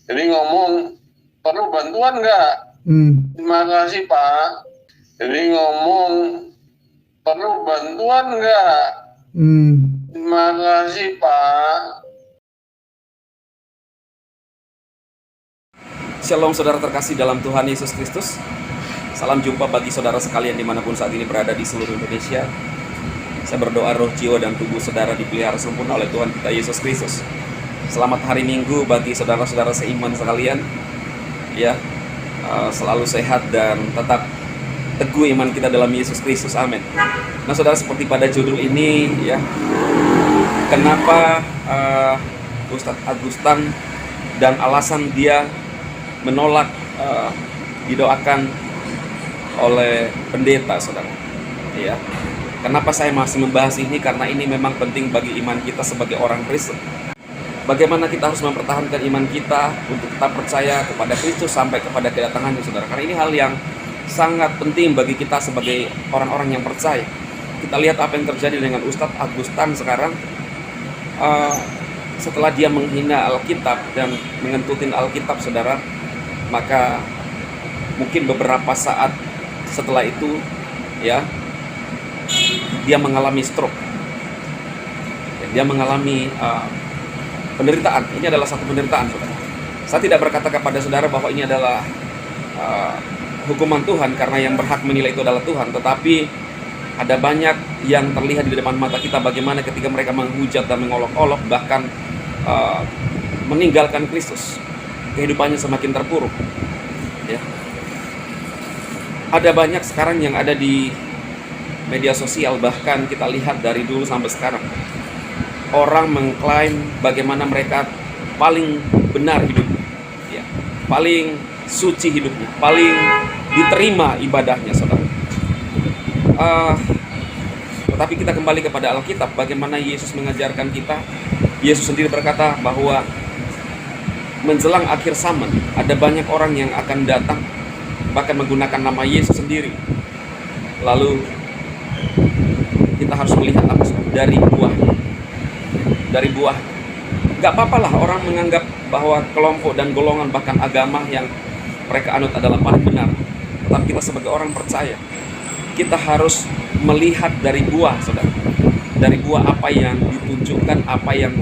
Jadi ngomong, perlu bantuan nggak? Terima kasih Pak. Jadi ngomong, perlu bantuan nggak? Terima kasih Pak. Shalom saudara terkasih dalam Tuhan Yesus Kristus. Salam jumpa bagi saudara sekalian dimanapun saat ini berada di seluruh Indonesia. Saya berdoa roh, jiwa, dan tubuh saudara dipelihara sempurna oleh Tuhan kita Yesus Kristus. Selamat hari Minggu bagi saudara-saudara seiman sekalian. Ya, selalu sehat dan tetap teguh iman kita dalam Yesus Kristus. Amin. Nah saudara, seperti pada judul ini ya, kenapa Ustadz Agustan dan alasan dia menolak didoakan oleh pendeta, saudara. Ya, kenapa saya masih membahas ini? Karena ini memang penting bagi iman kita sebagai orang Kristen. Bagaimana kita harus mempertahankan iman kita untuk tetap percaya kepada Kristus sampai kepada kedatangannya, saudara. Karena ini hal yang sangat penting bagi kita sebagai orang-orang yang percaya. Kita lihat apa yang terjadi dengan Ustadz Agustan sekarang. Setelah dia menghina Alkitab dan mengentutin Alkitab, saudara, maka mungkin beberapa saat setelah itu ya, dia mengalami stroke. Dia mengalami penderitaan. Ini adalah satu penderitaan, saudara. Saya tidak berkata kepada saudara bahwa ini adalah hukuman Tuhan, karena yang berhak menilai itu adalah Tuhan. Tetapi ada banyak yang terlihat di depan mata kita bagaimana ketika mereka menghujat dan mengolok-olok, bahkan meninggalkan Kristus. Kehidupannya semakin terpuruk. Ya. Ada banyak sekarang yang ada di media sosial, bahkan kita lihat dari dulu sampai sekarang, orang mengklaim bagaimana mereka paling benar hidupnya, ya, paling suci hidupnya, paling diterima ibadahnya, saudara. Tetapi kita kembali kepada Alkitab, bagaimana Yesus mengajarkan kita. Yesus sendiri berkata bahwa menjelang akhir zaman ada banyak orang yang akan datang, bahkan menggunakan nama Yesus sendiri. Lalu kita harus melihat apa dari buah. Dari buah. Gak apa-apalah orang menganggap bahwa kelompok dan golongan bahkan agama yang mereka anut adalah paling benar. Tetapi kita sebagai orang percaya, kita harus melihat dari buah, saudara. Dari buah apa yang ditunjukkan, apa yang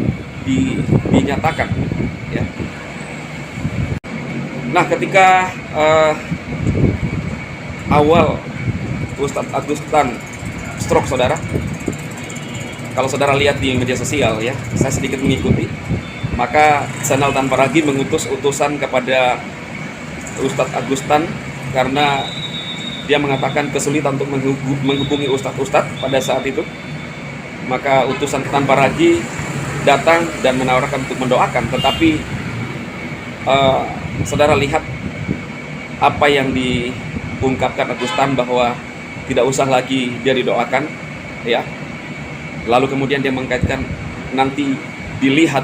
dinyatakan, ya. Nah, ketika awal Ustadz Agustan stroke, saudara, kalau saudara lihat di media sosial ya, saya sedikit mengikuti, maka channel Tanpa Ragi mengutus utusan kepada Ustadz Agustan karena dia mengatakan kesulitan untuk menghubungi ustadz-ustadz pada saat itu. Maka utusan Tanpa Ragi datang dan menawarkan untuk mendoakan. Tetapi saudara lihat apa yang diungkapkan Agustan, bahwa tidak usah lagi dia didoakan, ya. Lalu kemudian dia mengkaitkan nanti dilihat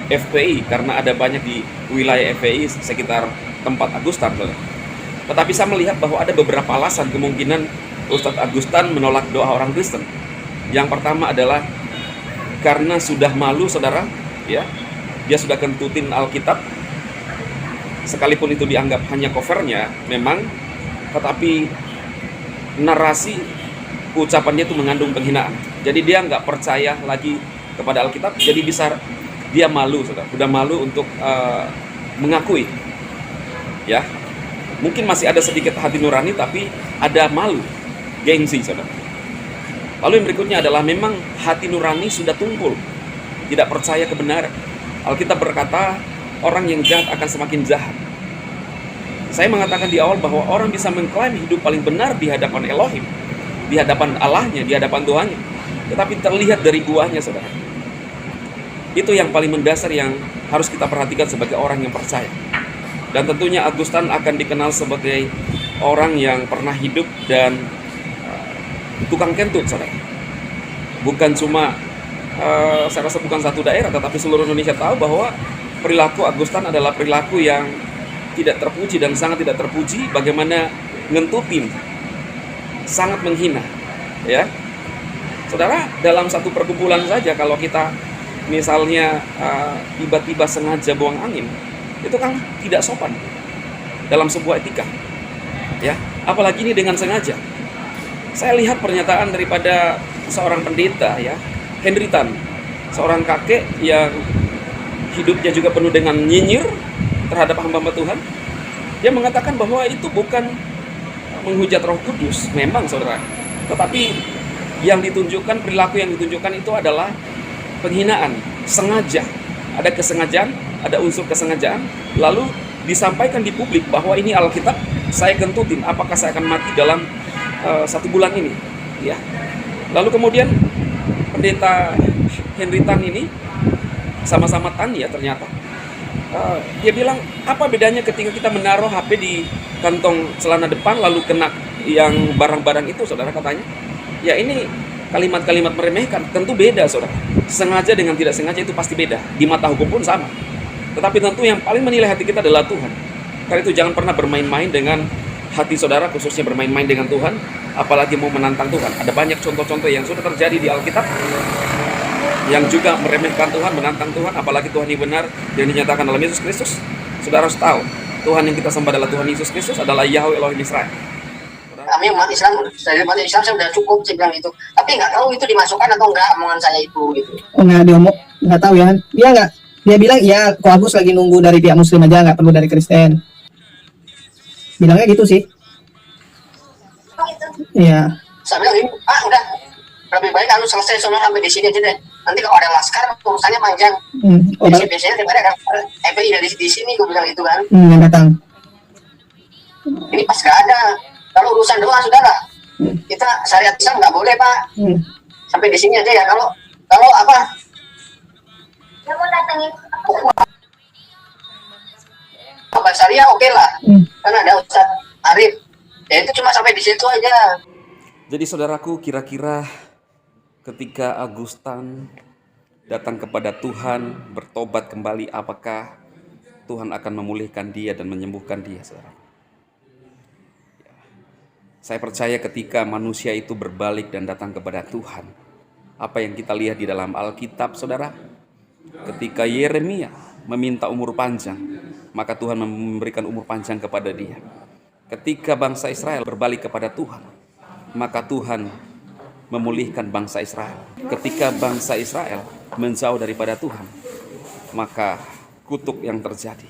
FPI, karena ada banyak di wilayah FPI sekitar tempat Agustan, saudara. Tetapi saya melihat bahwa ada beberapa alasan kemungkinan Ustadz Agustan menolak doa orang Kristen. Yang pertama adalah karena sudah malu, saudara, ya. Dia sudah kentutin Alkitab, sekalipun itu dianggap hanya covernya memang, tetapi narasi ucapannya itu mengandung penghinaan. Jadi dia nggak percaya lagi kepada Alkitab, jadi bisa dia malu, saudara. Udah malu untuk mengakui, ya. Mungkin masih ada sedikit hati nurani, tapi ada malu, gengsi, saudara. Lalu yang berikutnya adalah memang hati nurani sudah tumpul, tidak percaya kebenaran. Alkitab berkata orang yang jahat akan semakin jahat. Saya mengatakan di awal bahwa orang bisa mengklaim hidup paling benar di hadapan Elohim, di hadapan Allahnya, di hadapan Tuhannya, tetapi terlihat dari buahnya, saudara. Itu yang paling mendasar yang harus kita perhatikan sebagai orang yang percaya. Dan tentunya Agustan akan dikenal sebagai orang yang pernah hidup dan tukang kentut, saudara. Bukan cuma saya rasa bukan satu daerah, tetapi seluruh Indonesia tahu bahwa perilaku Agustan adalah perilaku yang tidak terpuji dan sangat tidak terpuji. Bagaimana ngentutin, sangat menghina, ya. Saudara, dalam satu perkumpulan saja, kalau kita misalnya tiba-tiba sengaja buang angin, Itu kan tidak sopan dalam sebuah etika. Ya, apalagi ini dengan sengaja. Saya lihat pernyataan daripada seorang pendeta, ya, Henry Tan, seorang kakek yang hidupnya juga penuh dengan nyinyir terhadap hamba-hamba Tuhan. Dia mengatakan bahwa itu bukan menghujat Roh Kudus, memang saudara, tetapi yang ditunjukkan, perilaku yang ditunjukkan itu adalah penghinaan, sengaja. Ada kesengajaan, ada unsur kesengajaan, lalu disampaikan di publik bahwa ini Alkitab, saya kentutin, apakah saya akan mati dalam 1 bulan ini, ya. Lalu kemudian pendeta Henry Tan ini sama-sama Tan, ya, ternyata dia bilang, apa bedanya ketika kita menaruh HP di kantong celana depan lalu kena yang barang-barang itu, saudara, katanya. Ya, ini kalimat-kalimat meremehkan, tentu beda, saudara. Sengaja dengan tidak sengaja itu pasti beda, di mata hukum pun sama. Tetapi tentu yang paling menilai hati kita adalah Tuhan. Karena itu jangan pernah bermain-main dengan hati saudara, khususnya bermain-main dengan Tuhan, apalagi mau menantang Tuhan. Ada banyak contoh-contoh yang sudah terjadi di Alkitab yang juga meremehkan Tuhan, menantang Tuhan, apalagi Tuhan yang benar yang dinyatakan dalam Yesus Kristus. Saudara harus tahu, Tuhan yang kita sembah adalah Tuhan Yesus Kristus, adalah Yahweh Elohim Israel. Kami umat Islam, saya umat Islam saya udah cukup, saya bilang itu. Tapi nggak tahu itu dimasukkan atau enggak omongan saya itu gitu. Oh, nggak tahu ya? Dia nggak. Dia bilang, ya, kok Agus lagi nunggu dari pihak Muslim aja, nggak perlu dari Kristen. Bilangnya gitu sih. Iya. Saya bilang, udah lebih baik kalau selesai semua sampai di sini aja deh. Nanti kalau ada laskar urusannya panjang. Biasanya daripada ada FPI dari di sini, gue bilang itu kan. Yang datang. Ini pas nggak ada. Kalau urusan doa sudah lah. Kita syariat Islam nggak boleh, Pak. Sampai di sini aja ya. Kalau apa? Apa syariah oke lah. Karena ada Ustaz Arif. Ya itu cuma sampai di situ aja. Jadi saudaraku, kira-kira ketika Agustan datang kepada Tuhan, bertobat kembali, apakah Tuhan akan memulihkan dia dan menyembuhkan dia, saudara? Saya percaya ketika manusia itu berbalik dan datang kepada Tuhan, apa yang kita lihat di dalam Alkitab, saudara, ketika Yeremia meminta umur panjang, maka Tuhan memberikan umur panjang kepada dia. Ketika bangsa Israel berbalik kepada Tuhan, maka Tuhan memulihkan bangsa Israel. Ketika bangsa Israel menjauh daripada Tuhan, maka kutuk yang terjadi.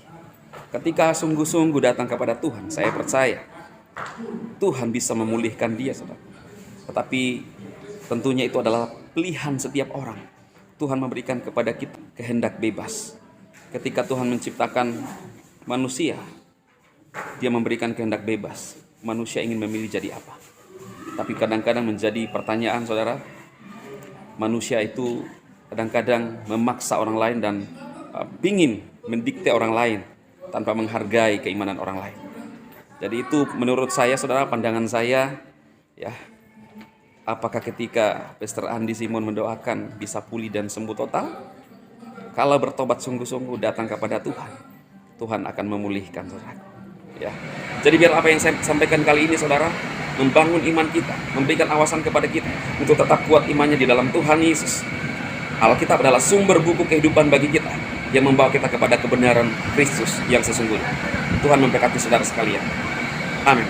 Ketika sungguh-sungguh datang kepada Tuhan, saya percaya Tuhan bisa memulihkan dia, saudara. Tetapi tentunya itu adalah pilihan setiap orang. Tuhan memberikan kepada kita kehendak bebas. Ketika Tuhan menciptakan manusia, Dia memberikan kehendak bebas. Manusia ingin memilih jadi apa. Tapi kadang-kadang menjadi pertanyaan, saudara, manusia itu kadang-kadang memaksa orang lain dan ingin mendikte orang lain tanpa menghargai keimanan orang lain. Jadi itu menurut saya, saudara, pandangan saya, ya. Apakah ketika Pastor Andi Simon mendoakan bisa pulih dan sembuh total? Kalau bertobat sungguh-sungguh datang kepada Tuhan, Tuhan akan memulihkan, saudara. Ya. Jadi biar apa yang saya sampaikan kali ini, saudara, membangun iman kita, memberikan awasan kepada kita untuk tetap kuat imannya di dalam Tuhan Yesus. Alkitab adalah sumber buku kehidupan bagi kita yang membawa kita kepada kebenaran Kristus yang sesungguhnya. Tuhan memberkati saudara sekalian. Amin.